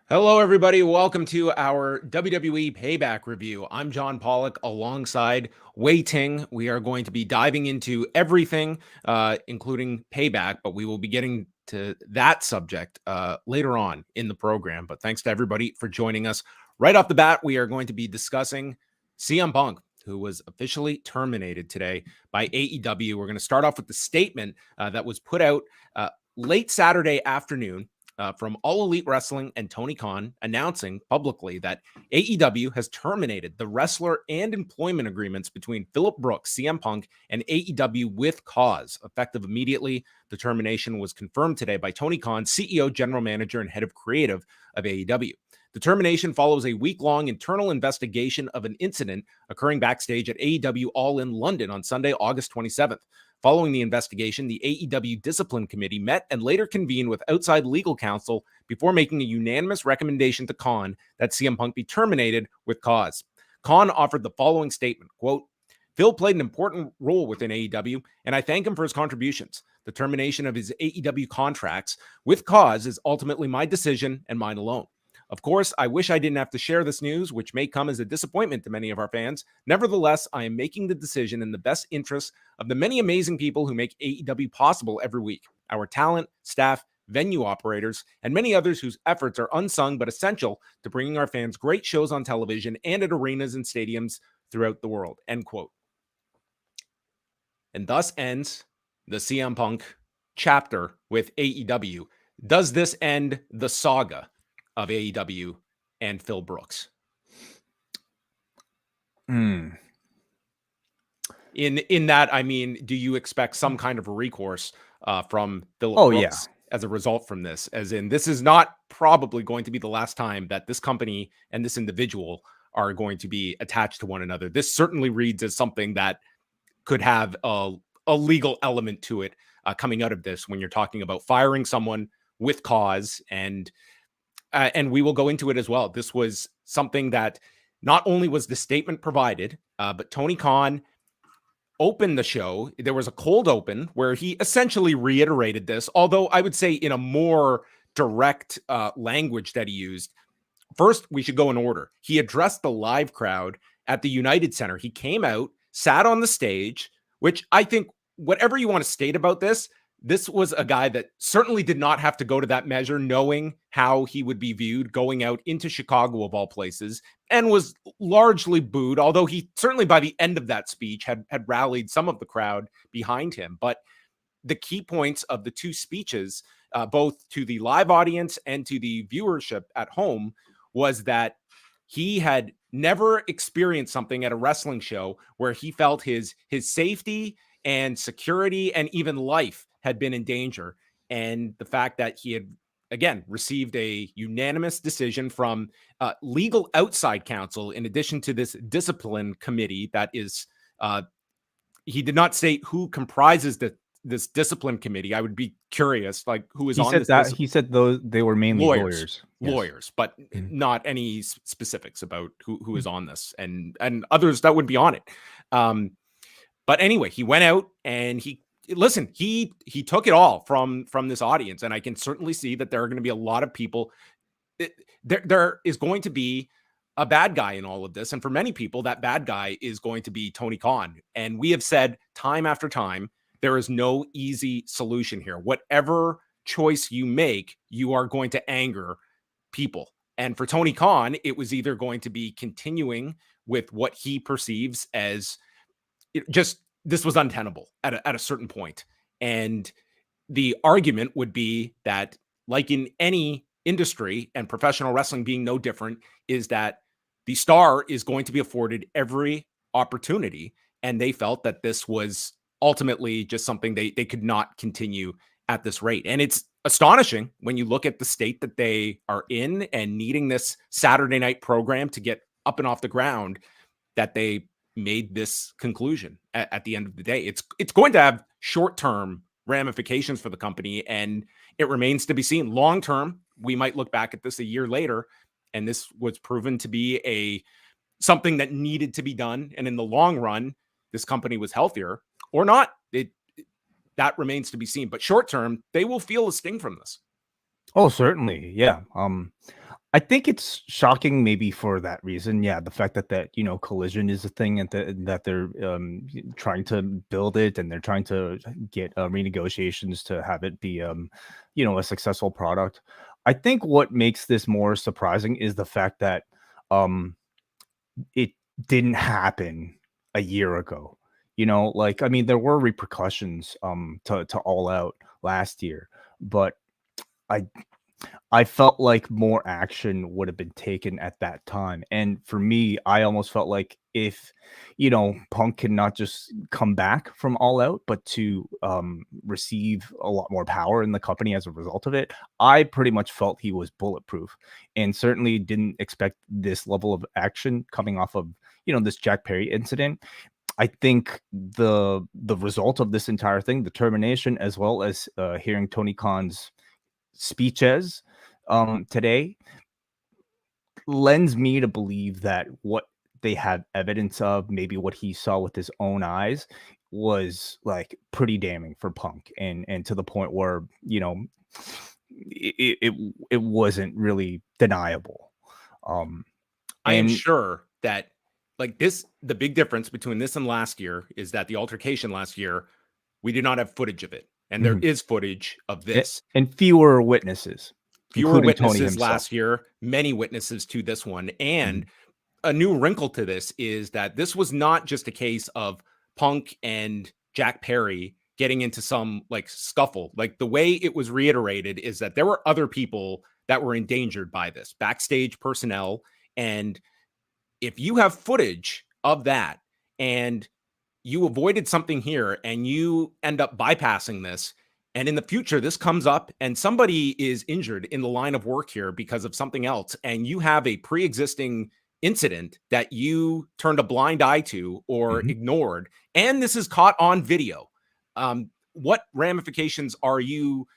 Hello, everybody. Welcome to our WWE Payback review. I'm John Pollock alongside Wei Ting. We are going to be diving into everything, including Payback, but we will be getting to that subject later on in the program. But thanks to everybody for joining us. Right off the bat, we are going to be discussing CM Punk, who was officially terminated today by AEW. We're going to start off with the statement that was put out late Saturday afternoon from All Elite Wrestling and Tony Khan announcing publicly that AEW has terminated the wrestler and employment agreements between Phillip Brooks, CM Punk, and AEW with cause. Effective immediately, the termination was confirmed today by Tony Khan, CEO, general manager, and head of creative of AEW. The termination follows a week-long internal investigation of an incident occurring backstage at AEW All In London on Sunday, August 27th. Following the investigation, the AEW Discipline Committee met and later convened with outside legal counsel before making a unanimous recommendation to Khan that CM Punk be terminated with cause. Khan offered the following statement, quote, "Phil played an important role within AEW, and I thank him for his contributions. The termination of his AEW contracts with cause is ultimately my decision and mine alone. Of course, I wish I didn't have to share this news, which may come as a disappointment to many of our fans. Nevertheless, I am making the decision in the best interest of the many amazing people who make AEW possible every week. Our talent, staff, venue operators, and many others whose efforts are unsung but essential to bringing our fans great shows on television and at arenas and stadiums throughout the world." End quote. And thus ends the CM Punk chapter with AEW. Does this end the saga of AEW and Phil Brooks? In that, I mean, do you expect some kind of a recourse from Phillip Brooks as a result from this? As in, this is not probably going to be the last time that this company and this individual are going to be attached to one another. This certainly reads as something that could have a legal element to it coming out of this when you're talking about firing someone with cause, and we will go into it as well. This was something that not only was the statement provided, but Tony Khan opened the show. There was a cold open where he essentially reiterated this, although I would say in a more direct language that he used. First, we should go in order. He addressed the live crowd at the United Center. He came out, sat on the stage, which I think whatever you want to state about this was a guy that certainly did not have to go to that measure, knowing how he would be viewed going out into Chicago of all places, and was largely booed, although he certainly by the end of that speech had rallied some of the crowd behind him. But the key points of the two speeches, both to the live audience and to the viewership at home, was that he had never experienced something at a wrestling show where he felt his safety and security and even life had been in danger. And the fact that he had, again, received a unanimous decision from legal outside counsel, in addition to this discipline committee that is, he did not state who comprises this discipline committee. I would be curious, like, who is on this. He said those they were mainly lawyers, but not any specifics about who is on this and others that would be on it. But anyway, he went out and he took it all from this audience, and I can certainly see that there are going to be a lot of people. There is going to be a bad guy in all of this, and for many people, that bad guy is going to be Tony Khan. And we have said time after time, there is no easy solution here. Whatever choice you make, you are going to anger people. And for Tony Khan, it was either going to be continuing with what he perceives as this was untenable at a certain point. And the argument would be that, like in any industry, and professional wrestling being no different, is that the star is going to be afforded every opportunity. And they felt that this was ultimately just something they could not continue at this rate. And it's astonishing when you look at the state that they are in and needing this Saturday night program to get up and off the ground, that they made this conclusion at the end of the day. It's going to have short-term ramifications for the company, and it remains to be seen. Long-term, we might look back at this a year later, and this was proven to be something that needed to be done. And in the long run, this company was healthier or not. That remains to be seen. But short-term, they will feel a sting from this. Oh, certainly. Yeah. I think it's shocking maybe for that reason. Yeah, the fact that Collision is a thing and that they're trying to build it and they're trying to get renegotiations to have it be a successful product. I think what makes this more surprising is the fact that um it didn't happen a year ago. Like, I mean, there were repercussions to All Out last year, but I I felt like more action would have been taken at that time. And for me, I almost felt like if, Punk can not just come back from All Out, but to receive a lot more power in the company as a result of it, I pretty much felt he was bulletproof and certainly didn't expect this level of action coming off of, this Jack Perry incident. I think the result of this entire thing, the termination, as well as hearing Tony Khan's speeches today, lends me to believe that what they have evidence of, maybe what he saw with his own eyes, was like pretty damning for Punk, and to the point where it wasn't really deniable. Um, I am and sure that like this, the big difference between this and last year is that the altercation last year, we did not have footage of it. And there mhm. is footage of A- this. and fewer witnesses, Fewer including Tony witnesses himself. last year, many witnesses to this one. And Mhm, a new wrinkle to this is that this was not just a case of Punk and Jack Perry getting into some like scuffle. Like the way it was reiterated is that there were other people that were endangered by this, backstage personnel. And if you have footage of that and you avoided something here and you end up bypassing this, and in the future this comes up and somebody is injured in the line of work here because of something else, and you have a pre-existing incident that you turned a blind eye to or mhm. ignored, and this is caught on video, what ramifications are you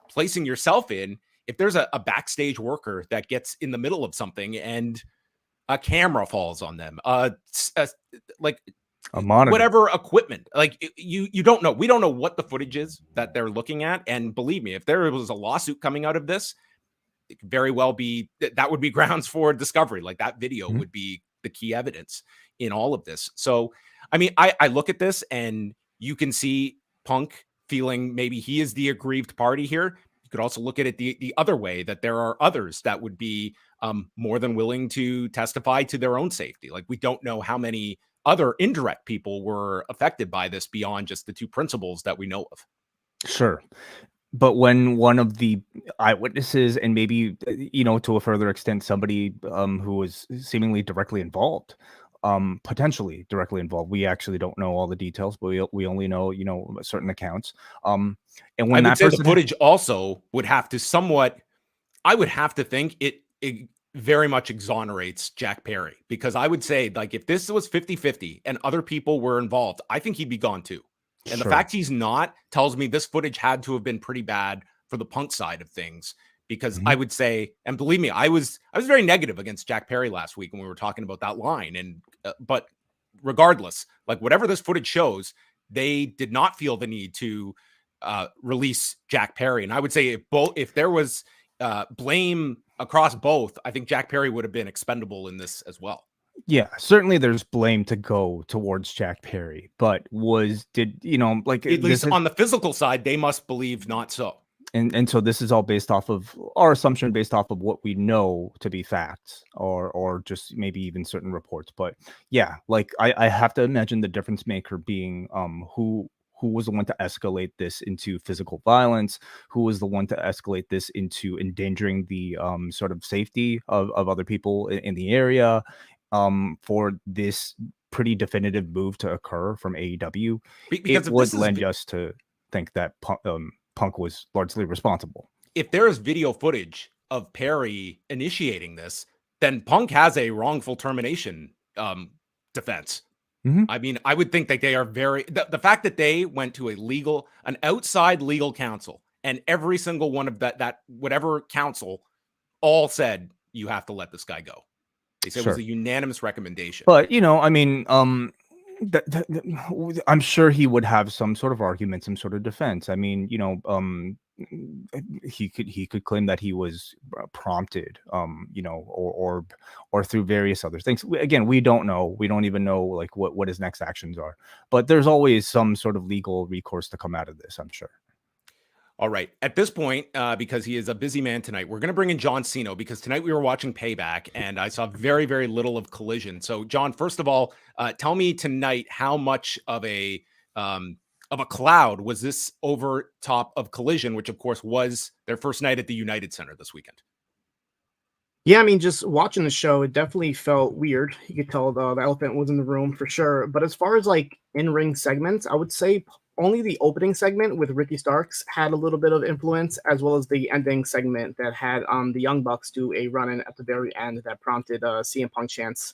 placing yourself in if there's a backstage worker that gets in the middle of something and a camera falls on them, like A monitor. whatever equipment, like you don't know. We don't know what the footage is that they're looking at. And believe me, if there was a lawsuit coming out of this, it could very well be that would be grounds for discovery. Like that video Mhm. would be the key evidence in all of this. So, I mean, I look at this and you can see Punk feeling maybe he is the aggrieved party here. You could also look at it the other way, that there are others that would be more than willing to testify to their own safety. Like we don't know how many other indirect people were affected by this beyond just the two principals that we know of. Sure. But when one of the eyewitnesses and maybe, to a further extent, somebody, who was seemingly directly involved, potentially directly involved, we actually don't know all the details, but we only know, certain accounts. And I when would that say the person footage also would have to somewhat, I would have to think it very much exonerates Jack Perry, because I would say, like, if this was 50-50 and other people were involved, I think he'd be gone too. And the sure. fact he's not tells me this footage had to have been pretty bad for the Punk side of things, because I Mhm. would say, and believe me, I was very negative against Jack Perry last week when we were talking about that line, and but regardless, like whatever this footage shows, they did not feel the need to release Jack Perry. And I would say if there was blame across both, I think Jack Perry would have been expendable in this as well. Yeah, certainly there's blame to go towards Jack Perry, but like, At this least is on the physical side, they must believe not so. and so this is all based off of our assumption, based off of what we know to be facts, or just maybe even certain reports. But yeah, like, I have to imagine the difference maker being who was the one to escalate this into physical violence, who was the one to escalate this into endangering the sort of safety of other people in the area, for this pretty definitive move to occur from AEW. Because It if this would is lend us to think that Punk was largely responsible. if there is video footage of Perry initiating this, then Punk has a wrongful termination defense. Mhm. I mean, I would think that they are the fact that they went to an outside legal counsel, and every single one of that whatever counsel all said you have to let this guy go. They said it was Sure. a unanimous recommendation. But, I mean, I'm sure he would have some sort of argument, some sort of defense. I mean, he could claim that he was prompted, or through various other things. Again, we don't know. We don't even know like what his next actions are. But there's always some sort of legal recourse to come out of this, I'm sure. All right. At this point, because he is a busy man tonight, we're going to bring in John Cena because tonight we were watching Payback and I saw very, very little of Collision. So, John, first of all, tell me tonight how much of a cloud was this over top of Collision, which of course was their first night at the United Center this weekend. Yeah, I mean, just watching the show, it definitely felt weird. You could tell the elephant was in the room for sure. But as far as like in-ring segments, I would say only the opening segment with Ricky Starks had a little bit of influence, as well as the ending segment that had the Young Bucks do a run-in at the very end that prompted CM Punk chants.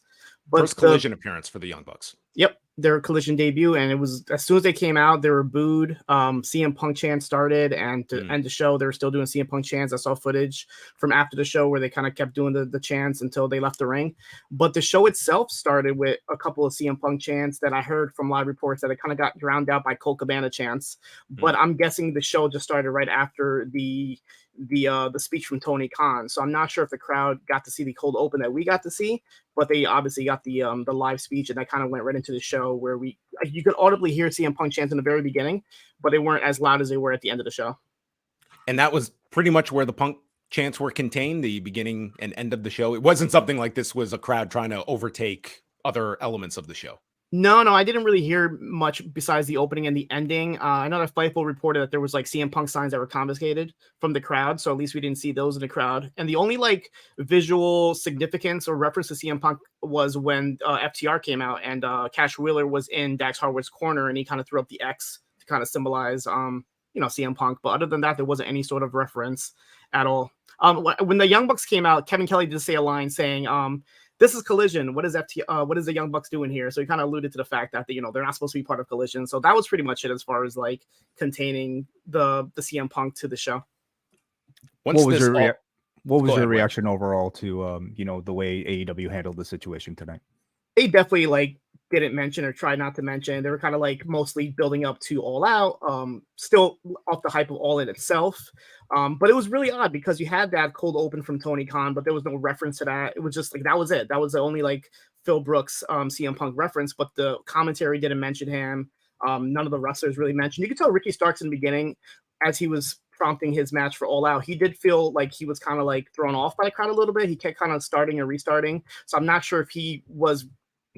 But first Collision appearance for the Young Bucks. Yep, their Collision debut, and it was as soon as they came out, they were booed. CM Punk chants started, and to end the show, they were still doing CM Punk chants. I saw footage from after the show where they kind of kept doing the chants until they left the ring. But the show itself started with a couple of CM Punk chants that I heard from live reports that it kind of got drowned out by Colt Cabana chants. But I'm guessing the show just started right after the speech from Tony Khan. So I'm not sure if the crowd got to see the cold open that we got to see, but they obviously got the live speech, and that kind of went right into the show where you could audibly hear CM Punk chants in the very beginning, but they weren't as loud as they were at the end of the show. And that was pretty much where the Punk chants were contained, the beginning and end of the show. It wasn't something like this was a crowd trying to overtake other elements of the show. No, I didn't really hear much besides the opening and the ending. I know that Fightful reported that there was like CM Punk signs that were confiscated from the crowd, so at least we didn't see those in the crowd. And the only like visual significance or reference to CM Punk was when FTR came out and Cash Wheeler was in Dax Harwood's corner, and he kind of threw up the X to kind of symbolize, CM Punk. But other than that, there wasn't any sort of reference at all. When the Young Bucks came out, Kevin Kelly did say a line saying, this is Collision. What is what is the Young Bucks doing here? So he kind of alluded to the fact that they're not supposed to be part of Collision. So that was pretty much it as far as like containing the CM Punk to the show. What was your reaction overall to the way AEW handled the situation tonight? They definitely like didn't mention or tried not to mention. They were kind of like mostly building up to All Out, still off the hype of All In itself. But it was really odd because you had that cold open from Tony Khan, but there was no reference to that. It was just like, that was it. That was the only like Phil Brooks CM Punk reference, but the commentary didn't mention him. None of the wrestlers really mentioned. You could tell Ricky Starks in the beginning, as he was prompting his match for All Out, he did feel like he was kind of like thrown off by the crowd a little bit. He kept kind of starting and restarting. So I'm not sure if he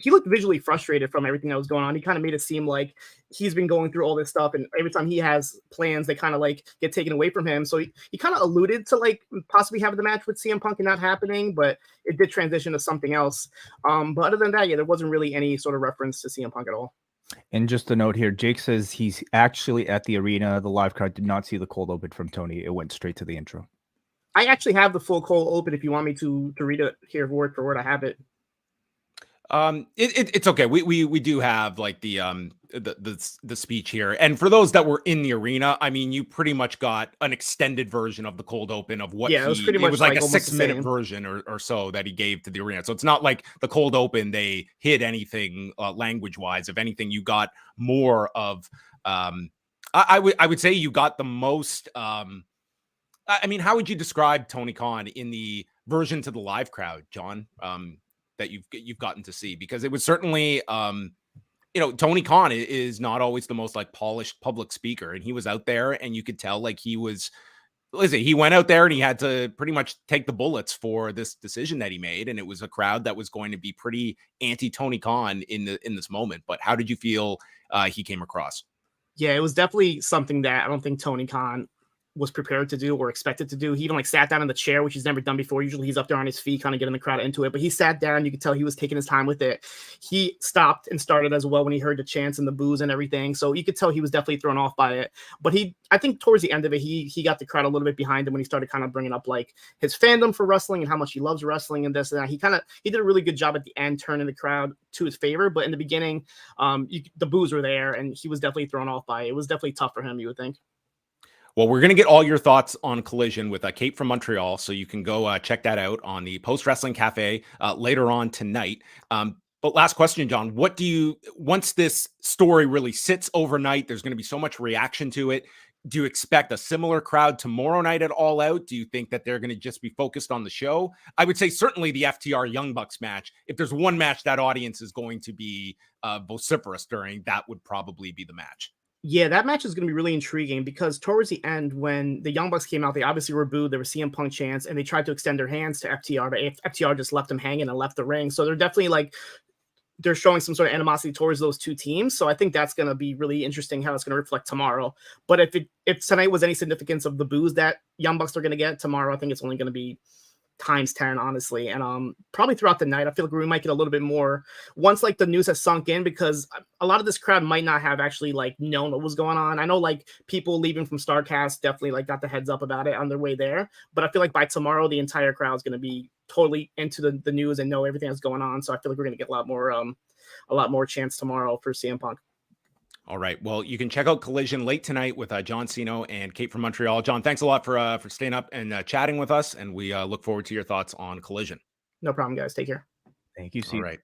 looked visually frustrated from everything that was going on. He kind of made it seem like he's been going through all this stuff, and every time he has plans, they kind of like get taken away from him. So he kind of alluded to like possibly having the match with CM Punk and not happening, but it did transition to something else. But other than that, there wasn't really any sort of reference to CM Punk at all. And just a note here, Jake says he's actually at the arena. The live crowd did not see the cold open from Tony. It went straight to the intro. I actually have the full cold open if you want me to read it here word for word. I have it. It's okay. We do have like the speech here, and for those that were in the arena, I mean, you pretty much got an extended version of the cold open of what it was pretty much like a 6-minute version or so that he gave to the arena. So it's not like the cold open they hid anything language wise. If anything, you got more of I would say you got the most. I mean, how would you describe Tony Khan in the version to the live crowd, John? That you've gotten to see, because it was certainly Tony Khan is not always the most like polished public speaker, and he was out there and you could tell like he went out there and he had to pretty much take the bullets for this decision that he made, and it was a crowd that was going to be pretty anti Tony Khan in this moment. But how did you feel he came across? Yeah, it was definitely something that I don't think Tony Khan was prepared to do or expected to do. He even like sat down in the chair, which he's never done before. Usually he's up there on his feet, kind of getting the crowd into it, but he sat down. You could tell he was taking his time with it. He stopped and started as well when he heard the chants and the boos and everything. So you could tell he was definitely thrown off by it, but I think towards the end of it, he got the crowd a little bit behind him when he started kind of bringing up like his fandom for wrestling and how much he loves wrestling and this and that. He did a really good job at the end, turning the crowd to his favor. But in the beginning, the boos were there and he was definitely thrown off by it. It was definitely tough for him, you would think. Well, we're going to get all your thoughts on Collision with Kate from Montreal, so you can go check that out on the Post Wrestling Cafe later on tonight. But last question, John, once this story really sits overnight, there's going to be so much reaction to it. Do you expect a similar crowd tomorrow night at All Out? Do you think that they're going to just be focused on the show? I would say certainly the FTR Young Bucks match. If there's one match that audience is going to be vociferous during, that would probably be the match. Yeah, that match is going to be really intriguing because towards the end, when the Young Bucks came out, they obviously were booed. There were CM Punk chants, and they tried to extend their hands to FTR, but FTR just left them hanging and left the ring. So they're definitely like, they're showing some sort of animosity towards those two teams. So I think that's going to be really interesting how it's going to reflect tomorrow. But if tonight was any significance of the boos that Young Bucks are going to get tomorrow, I think it's only going to be times 10, honestly. And probably throughout the night, I feel like we might get a little bit more once like the news has sunk in, because a lot of this crowd might not have actually like known what was going on. I know like people leaving from StarCast definitely like got the heads up about it on their way there, but I feel like by tomorrow the entire crowd is going to be totally into the news and know everything that's going on. So I feel like we're going to get a lot more chance tomorrow for CM Punk. All right. Well, you can check out Collision late tonight with John Cena and Kate from Montreal. John, thanks a lot for staying up and chatting with us, and we look forward to your thoughts on Collision. No problem, guys. Take care. Thank you. All right.